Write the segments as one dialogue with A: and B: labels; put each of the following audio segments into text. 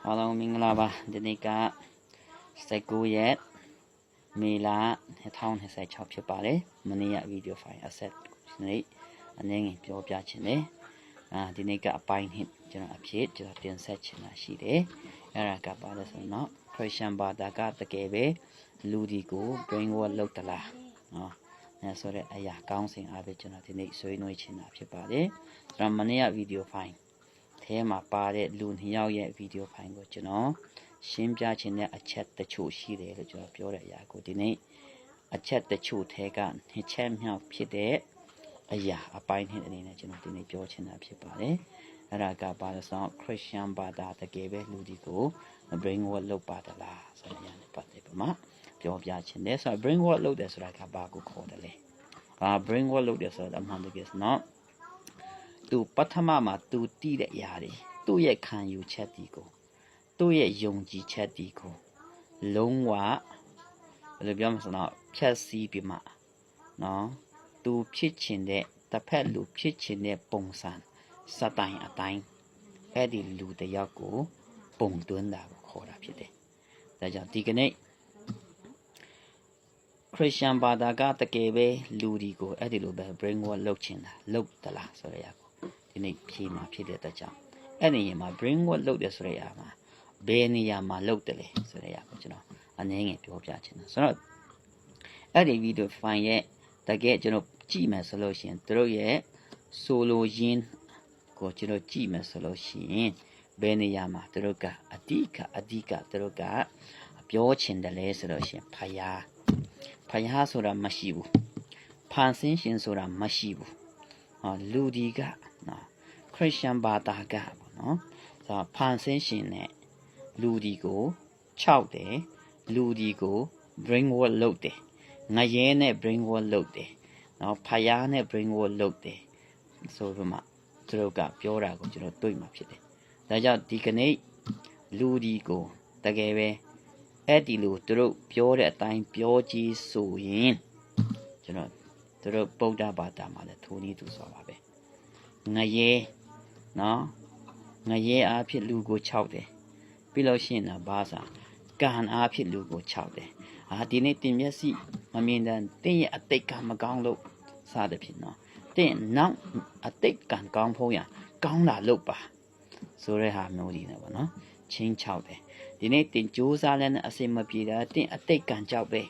A: အားလုံးမင်္ဂလာပါဒီနေ့က19ရက်မေလ2026ဖြစ်ပါတယ်မနေ့ကဗီဒီယိုဖိုင် asset နေ့အနေငယ်ပြောပြချင်တယ်ဒီနေ့ကအပိုင်းနှစ်ကျွန်တော်အဖြစ်ကျွန်တော်တင်ဆက်ချင်တာရှိတယ်အဲ့ဒါကပါလဲဆိုတော့ Christian ဘာသာကတကယ်ပဲလူဒီကို brainwash လုပ်တလားနော်အဲ့ဆိုတဲ့အရာကောင်းစဉ်အားဖြင့်ကျွန်တော်ဒီနေ့ဆွေးနွေးချင်တာဖြစ်ပါတယ်ကျွန်တော်မနေ့ကဗီဒီယိုဖိုင်ထဲမှာပါတဲ့လူနှစ်ယောက်ရဲ့ဗီဒီယိုဖိုင်ကိုကျွန်တော်ရှင်းပြခြင်းနဲ့အချက်တချို့ရှိတယ်လို့ကျွန်တော်ပြောတဲ့အရာကိုဒီနေ့အချက်တချို့ထဲကနှစ်ချက်မြောက်ဖြစ်တဲ့အရာအပိုင်းနှစ်အနေနဲ့ကျွန်တော်ဒီနေ့ပြောချင်တာဖြစ်ပါတယ်အဲ့ဒါကပါလို့ဆိုတော့ Christian ဘာသာတကယ်ပဲလူဒီကို brainwash လုပ်ပါတလားဆိုတဲ့အရာနဲ့ပတ်သက်ပြီးမှပြောပြချင်တယ်ဆိုတော့ brainwash လုပ်တယ်ဆိုတာကဘာကိုခေါ်တယ်လဲbrainwash လုပ်တယ်ဆိုတော့အမှန်တကယ်ဆိုတော့သူပထမမှာသူတည်တဲ့အရာတွေသူ့ရဲ့ခံယူချက်ဒီကိုသူ့ရဲ့ယုံကြည်ချက်ဒီကိုလုံးဝဘယ်လိုပြောမလဲဆိုတော့ဖြတ်စည်းပြီးမှနော်သူဖြစ်ချင်တဲ့တစ်ဖက်လူဖြစ်ချင်တဲ့ပုံစံစတိုင်အတိုင်းအဲ့ဒီလူတယောက်ကိုပုံသွင်းတာကိုခေါ်တာဖြစ်တယ်ဒါကြောင့်ဒီကနေ့ခရစ်ယာန်ဘာသာကတကယ်ပဲလူဒီကိုအဲ့ဒီလိုပဲ brainwash လုပ်ချင်တာလုပ်သလားဆိုတဲ့အရာကိုဒီနေ့ဖြေမှာဖြစ်တဲ့အတွက်ကြောင့်အဲ့ဒီနေရာမှာ brainwash လုပ်တယ်ဆိုတဲ့အရာမှာဘယ်နေရာမှာလုပ်တယ်လဲဆိုတဲ့အရာကိုကျွန်တော်အနည်းငယ်ပြောပြချင်တယ်ဆိုတော့အဲ့ဒီဗီဒီယိုဖိုင်ရဲ့တကယ်ကျွန်တော်ကြည့်မယ်ဆိုလို့ရှိရင်သူတို့ရဲ့ဆိုလိုရင်းကိုကျွန်တော်ကြည့်မယ်ဆိုလို့ရှိရင်ဘယ်နေရာမှာသူတို့ကအဓိကသူတို့ကပြောချင်တယ်လဲဆိုလို့ရှိရင်ဖယားဆိုတာမရှိဘူးဖန်ဆင်းရှင်ဆိုတာမရှိဘူးလူဒီကနော်ခရစ်ယာန်ဘာသာကပေါ့နော်ဆိုတော့ဖန်ဆင်းရှင်နဲ့လူဒီကိုခြောက်တယ်လူဒီကို brainwash လုပ်တယ်ငရဲနဲ့ brainwash လုပ်တယ်နော်ဖယားနဲ့ brainwash လုပ်တယ်ဆိုတော့မှသူတို့ကပြောတာကိုကျွန်တော်တွေ့မှာဖြစ်တယ်ဒါကြောင့်ဒီကနေ့လူဒီကိုတကယ်ပဲအဲ့ဒီလိုသူတို့ပြောတဲ့အတိုင်းပြောကြည့်ဆိုရင်ကျွန်တော်သူတို့ဗုဒ္ဓဘာသာမှာလည်းထိုနည်းသူဆိုပါပဲငရဲနော်ငရဲအားဖြင့်လူကိုခြောက်တယ်ပြီးလို့ရှိရင်တော့ဘာသာကံအားဖြင့်လူကိုခြောက်တယ်ဒီနေ့တင်မျက်စိမမြင်တဲ့တင်းရဲ့အတိတ်ကမကောင်းလို့စသဖြင့်နော်တင်းနောက်အတိတ်ကံကောင်းဖို့ရကောင်းတာလုပ်ပါဆိုတဲ့ဟာမျိုးဒီနေပါနော်ချင်းခြောက်တယ်ဒီနေ့တင်ကြိုးစားလည်းအစင်မပြေတာတင်အတိတ်ကံကြောက်ပဲ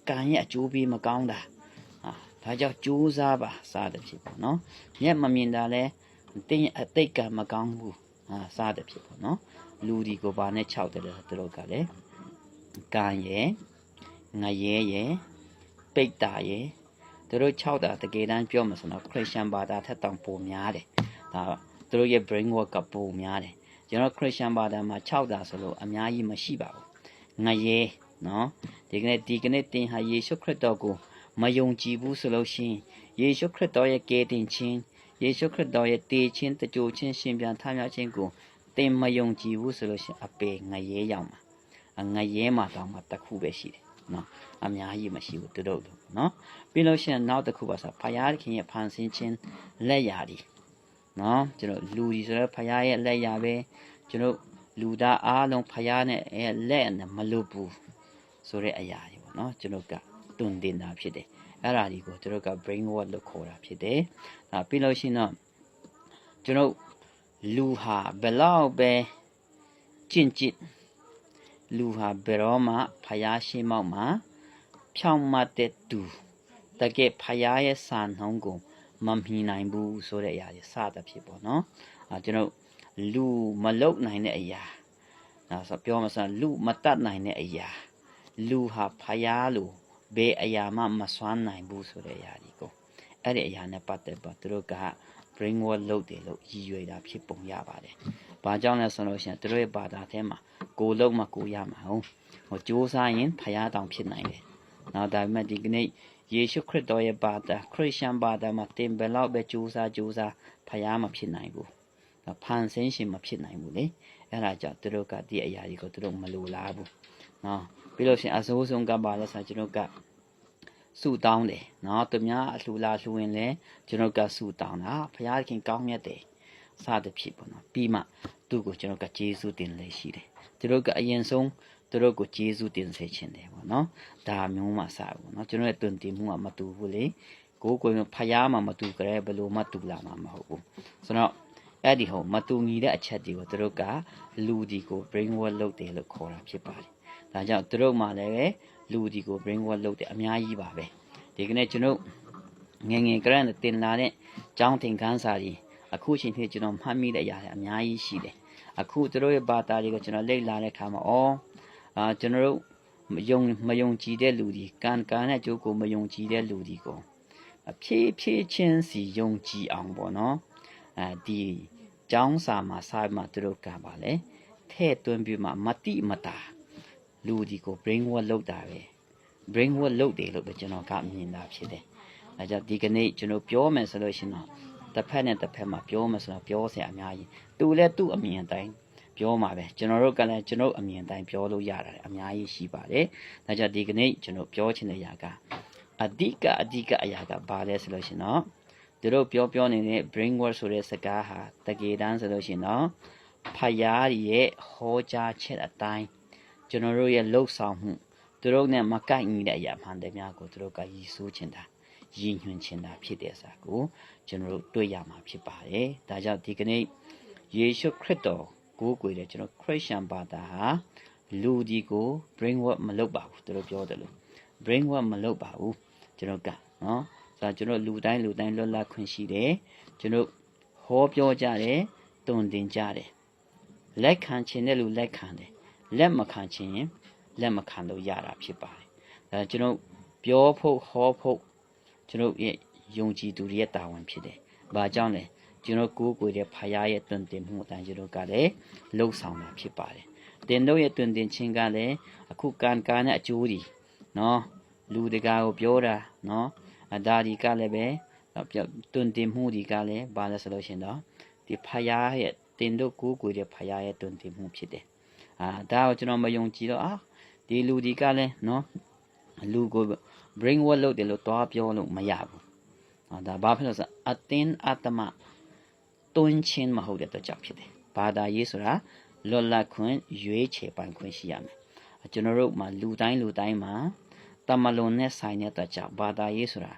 A: ကံရဲ့အကျိုးပေးမကောင်းတာဒါကြောင့်ကြိုးစားပါစားတဲ့ဖြစ်ပေါ့နော်မျက်မမြင်တာလဲတင်ရဲ့အတိတ်ကံမကောင်းဘူးစားတဲ့ဖြစ်ပေါ့နော်လူဒီကိုပါနဲ့ခြောက်တယ်သူတို့ကလည်းကံရဲ့ငရဲရဲ့ပိတ်တာရဲ့သူတို့ခြောက်တာတကယ်တမ်းပြောမှဆိုတော့ခရစ်ယာန်ဘာသာထက်တောင်ပိုများတယ်ဒါသူတို့ရဲ့ brainwash ကပိုများတယ်ကျွန်တော်ခရစ်ယာန်ဘာသာမှာ6တာဆိုလို့အများကြီးမရှိပါဘူးငရဲနော်ဒီကနေ့တင်ဟာယေရှုခရစ်တော်ကိုမယုံကြည်ဘူးဆိုလို့ရှိရင်ယေရှုခရစ်တော်ရဲ့ကယ်တင်ခြင်းယေရှုခရစ်တော်ရဲ့တည်ခြင်းတကြိုခြင်းရှင်ပြန်ထမြောက်ခြင်းကိုတင်မယုံကြည်ဘူးဆိုလို့ရှိရင်အပေငရဲရောက်မှာငရဲမှာတောင်မှတစ်ခုပဲရှိတယ်နော်အများကြီးမရှိဘူးသူတို့နော်ပြီးလို့ရှိရင်နောက်တစ်ခုပါဆိုဖယားခင်ရဲ့ဖန်ဆင်းခြင်းလက်ရာတွေနော်ကျွန်တော်လူဒီဆိုတော့ဖယားရဲ့လက်ရာပဲကျွန်တော်လူသားအားလုံးဖယားနဲ့လက်နဲ့မလွတ်ဘူးဆိုတဲ့အရာတွေပေါ့နော်ကျွန်တော်ကတွင်တင်တာဖြစ်တယ်အဲ့ဒါတွေကိုကျွန်တော်က brainwash လို့ခေါ်တာဖြစ်တယ်ပြီးလို့ရှိရင်တော့ကျွန်တော်လူဟာဘယ်လောက်ပဲကျင့်လူဟာဘယ်တော့မှဖယားရှိမောက်မှာဖြောင့်မတ်တဲ့သူတကယ်ဖယားရဲ့စာနှုံးကိုမမီနိုင်ဘူးဆိုတဲ့အရာတွေစတာဖြစ်ပေါ့နော်ကျွန်တော်လူမလုတ်နိုင်တဲ့အရာဆိုပြောမှဆိုလူမတတ်နိုင်တဲ့အရာလူဟာဖယားလို့ဘယ်အရာမှမစွမ်းနိုင်ဘူးဆိုတဲ့အရာဒီကိုအဲ့ဒီအရာနဲ့ပတ်သက်ပါသူတို့က brainwash လုပ်တယ်လို့ရည်ရွယ်တာဖြစ်ပုံရပါတယ်ဘာကြောင့်လဲဆိုလို့ရှိရင်သူတို့ရဲ့ဘာသာထဲမှာကိုလုံးမကိုရမှာဟုတ်ကြိုးစားရင်ဖယားတောင်ဖြစ်နိုင်တယ်နောက်ဒါပေမဲ့ဒီကနေ့ယေရှုခရစ်တော်ရဲ့ဘာသာခရစ်ယာန်ဘာသာမှာတင်ဘယ်လောက်ပဲကြိုးစားဖယားမဖြစ်နိုင်ဘူးဖန်ဆင်းရှင်မဖြစ်နိုင်ဘူးလေအဲ့ဒါကြောင့်သူတို့ကဒီအရာတွေကိုသူတို့မလိုလားဘူးနော်ပြီးလို့ရှိရင်အစိုးဆုံးကပါလဲဆိုကျွန်တော်ကဆူတောင်းတယ်နော်သူများအလှူလာလှူရင်လဲကျွန်တော်ကဆူတောင်းတာဖယားခင်ကောင်းမြတ်တယ် စသဖြင့်ပေါ့နော်ပြီးမှသူ့ကိုကျွန်တော်ကကျေးဇူးတင်လေရှိတယ်သူတို့ကအရင်ဆုံးသူတို့ကိုကျေးဇူးတင်စေခြင်းတယ်ပေါ့နော်ဒါမျိုးမှစပေါ့နော်ကျွန်တော်ရဲ့တွင်တင်မှုကမတူဘူးလေကိုဖျားမှမတူကြဲဘယ်လိုမှတူလာမှာမဟုတ်ဘူးဆိုတော့အဲ့ဒီဟိုမတူညီတဲ့အချက်တွေကိုသူတို့ကလူဒီကို brain wash လုပ်တယ်လို့ခေါ်တာဖြစ်ပါတယ်ဒါကြောင့်သူတို့မှလည်းလူဒီကို brain wash လုပ်တယ်အများကြီးပါပဲဒီကနေ့ကျွန်တော်ငယ်ကရန်တင်လာတဲ့ကျောင်းသင်ခန်းစာတွေအခုချိန်ထိကျွန်တော်မှတ်မိတဲ့အရာတွေအများကြီးရှိတယ်အခုသူတို့ရဲ့ဘာသာတွေကိုကျွန်တော်လေ့လာတဲ့အခါမှာကျွန်တော်တို့မယုံကြည်တဲ့လူတွေကံနဲ့ကြိုးကိုမယုံကြည်တဲ့လူတွေကိုဖြည်းချင်းစီယုံကြည်အောင်ပေါ့နော်ဒီကျောင်းစာမှာစာမှာသူတို့ကပါလေထဲ့သွင်းပြီးမှမတိမတာလူဒီကို brain wash လုပ်တာပဲ brain wash လုပ်တယ်လို့ပဲကျွန်တော်ကမြင်တာဖြစ်တယ်အဲကြောင့်ဒီကနေ့ကျွန်တော်ပြောမယ်ဆိုလို့ရှိရင်တော့တစ်ဖက်နဲ့တစ်ဖက်မှာပြောမယ်ဆိုတော့ပြောစရာအများကြီးသူလည်းသူ့အမြင်တိုင်းပြောမှာပဲကျွန်တော်တို့ကလည်းကျွန်တော်အမြင်တိုင်းပြောလို့ရတာအများကြီးရှိပါတယ်ဒါကြောင့်ဒီကနေ့ကျွန်တော်ပြောချင်တဲ့အရာကအဓိကအရာကဘာလဲဆိုလို့ရှိရင်တော့သူတို့ပြောနေတဲ့ brain wash ဆိုတဲ့စကားဟာတကယ်တမ်းဆိုလို့ရှိရင်တော့ဖယားရဲ့ဟောကြားချက်အတိုင်းကျွန်တော်တို့ရဲ့လှုပ်ဆောင်မှုသူတို့နဲ့မကိုက်ညီတဲ့အရာမှန်တယ်များကိုသူတို့ကရည်စူးချင်တာရည်ညွှန်းချင်တာဖြစ်တဲ့စာကိုကျွန်တော်တို့တွေ့ရမှာဖြစ်ပါတယ်ဒါကြောင့်ဒီကနေ့ယေရှုခရစ်တော်ကိုးကွယ်တဲ့ကျွန်တော်ခရစ်ယာန်ဘာသာဟာလူဒီကို brain wash မလုပ်ပါဘူးသူတို့ပြောတယ်လို့ brain wash မလုပ်ပါဘူးကျွန်တော်ကနော်ဆိုတော့ကျွန်တော်လူတိုင်းလွတ်လပ်ခွင့်ရှိတယ်ကျွန်တော်ဟောပြောကြတယ်တုံတင်ကြတယ်လက်ခံခြင်းတဲ့လူလက်ခံတယ်လက်မခံခြင်းလက်မခံလို့ရတာဖြစ်ပါတယ်ဒါကျွန်တော်ပြောဖို့ဟောဖို့ကျွန်တော်ရဲ့ယုံကြည်သူတွေရဲ့တာဝန်ဖြစ်တယ်ဘာကြောင့်လဲကျွန်တော်ကိုးကွယ်တဲ့ဖယားရဲ့တွင်တင်မှုအတိုင်းကျွန်တော်ကလည်းလှုပ်ဆောင်တာဖြစ်ပါတယ်တင်တို့ရဲ့တွင်တင်ခြင်းကလည်းအခုကံနဲ့အကျိုးတွေနော်လူတကာကိုပြောတာနော်ဒါဒီကလည်းပဲတွင်တင်မှုတွေကလည်းဘာလဲဆိုလို့ရှိရင်တော့ဒီဖယားရဲ့တင်တို့ကိုးကွယ်တဲ့ဖယားရဲ့တွင်တင်မှုဖြစ်တယ်ဒါကိုကျွန်တော်မယုံကြည်တော့ဒီလူဒီကလည်းနော်လူကို brain wash လုပ်တယ်လို့တွားပြောလို့မရဘူးဒါဘာဖြစ်လို့ဆိုအတင်းအတ္တမတွန်းချင်းမဟုတ်တဲ့တော့ကြောင့်ဖြစ်တယ်ဘာသာရေးဆိုတာလွတ်လပ်ခွင့်ရွေးချယ်ပိုင်ခွင့်ရှိရမယ်ကျွန်တော်တို့မှာလူတိုင်းမှာတမလွန်နဲ့ဆိုင်တဲ့တော့ကြောင့်ဘာသာရေးဆိုတာ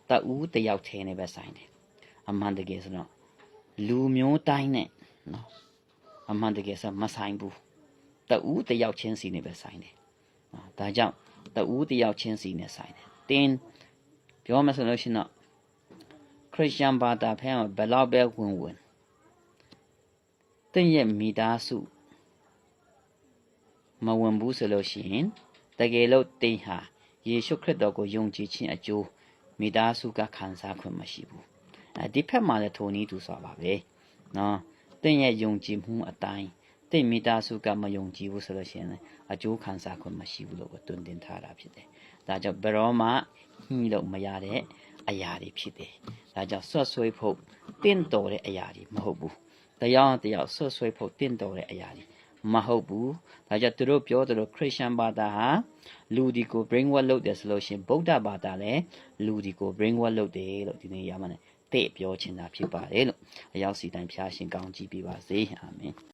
A: တဦးတယောက်ထဲနဲ့ပဲဆိုင်တယ်အမှန်တကယ်ဆိုတော့လူမျိုးတိုင်းနဲ့နော်အမှန်တကယ်ဆိုမဆိုင်ဘူးတဦးတယောက်ချင်းစီနဲ့ပဲဆိုင်တယ်ဒါကြောင့်တဦးတယောက်ချင်းစီနဲ့ဆိုင်တယ်တင်းပြောမှဆိုလို့ရှိရင်တော့ခရစ်ယာန်ဘာသာဖဲမှာဘယ်လောက်ပဲဝင်တင်းရဲ့မိသားစုမဝင်ဘူးဆိုလို့ရှိရင်တကယ်လို့တင်းဟာယေရှုခရစ်တော်ကိုယုံကြည်ခြင်းအကျိုးမိသားစုကခံစားခွင့်မရှိဘူးဒီဖက်မှာလည်းထိုနည်းတူစွာပါပဲနော်တင်းရဲ့ယုံကြည်မှုအတိုင်းတင်းမိသားစုကမယုံကြည်ဘူးဆိုလို့ရှိရင်အကျိုးခံစားခွင့်မရှိဘူးလို့တွင်တင်ထားတာဖြစ်တယ်ဒါကြောင့်ဘယ်တော့မှညှိလို့မရတဲ့အရာတွေဖြစ်တယ်ဒါကြောင့်ဆွတ်ဆွေးဖို့တင့်တော်တဲ့အရာတွေမဟုတ်ဘူးတရားဆွတ်ဆွေးဖို့တင့်တော်တဲ့အရာတွေမဟုတ်ဘူးဒါကြောင့်သူတို့ပြောသလိုခရစ်ယာန်ဘာသာဟာလူဒီကို brain wash လုပ်တယ်ဆိုလို့ရှိရင်ဗုဒ္ဓဘာသာလည်းလူဒီကို brain wash လုပ်တယ်လို့ဒီနေ့ရမှာနဲ့တဲ့ပြောချင်တာဖြစ်ပါတယ်လို့အရောက်စီတိုင်းဖျားရှင်ကောင်းကြည့်ပြပါစေအာမင်